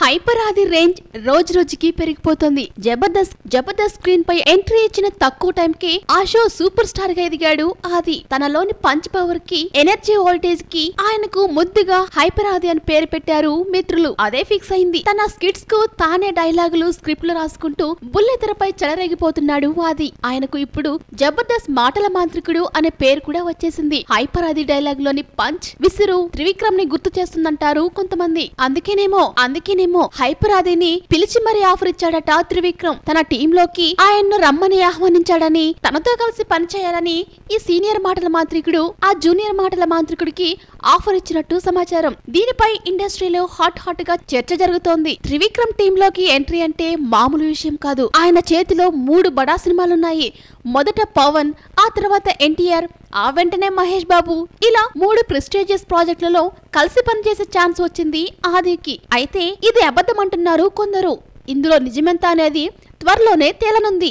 Hyper ఆది range రోజు రోజుకి పెరిగిపోతుంది. జబర్దస్త్ స్క్రీన్ పై ఎంట్రీ ఇచ్చిన తక్కువ టైం కి ఆ షో సూపర్ స్టార్ గా ఎదిగాడు ఆది. తనలోని పంచ్ పవర్ కి, ఎనర్జీ వోల్టేజ్ కి ఆయనకు ముద్దుగా హైపర్ ఆది అని పేరు పెట్టారు మిత్రులు. అదే ఫిక్స్ అయింది. తన స్కిట్స్ కు తానే డైలాగులు, స్క్రిప్ట్లు రాసుకుంటూ బుల్లెతెరపై చెలరేగిపోతున్నాడు ఆది. ఆయనకు ఇప్పుడు జబర్దస్త్ మాటల మాంత్రికుడు అనే పేరు కూడా వచ్చేసింది. హైపర్ ఆది డైలాగ్ లోని పంచ్, విసురు త్రివిక్రమ్ ని గుర్తు చేస్తుందంటారు కొంతమంది. అందుకేనేమో హైపర్ ఆదిని పిలిచి మరీ ఆఫర్ ఇచ్చాడట త్రివిక్రమ్. తన టీమ్ లోకి ఆయన్ను రమ్మని ఆహ్వానించాడని, తనతో కలిసి పనిచేయాలని ఈ సీనియర్ మాటల మాంత్రికుడు ఆ జూనియర్ మాటల మాంత్రికుడికి ఆఫర్ ఇచ్చినట్టు సమాచారం. దీనిపై ఇండస్ట్రీలో హాట్ గా చర్చ జరుగుతోంది. త్రివిక్రమ్ టీమ్ లోకి ఎంట్రీ అంటే మామూలు విషయం కాదు. ఆయన చేతిలో 3 బడా సినిమాలున్నాయి. మొదట పవన్, ఆ తర్వాత ఎన్టీఆర్, ఆ వెంటనే మహేష్ బాబు, ఇలా 3 ప్రెస్టీజియస్ ప్రాజెక్టులలో కలిసి పనిచేసే ఛాన్స్ వచ్చింది ఆదికి. అయితే ఇది అబద్ధం అంటున్నారు కొందరు. ఇందులో నిజమెంత అనేది త్వరలోనే తేలనుంది.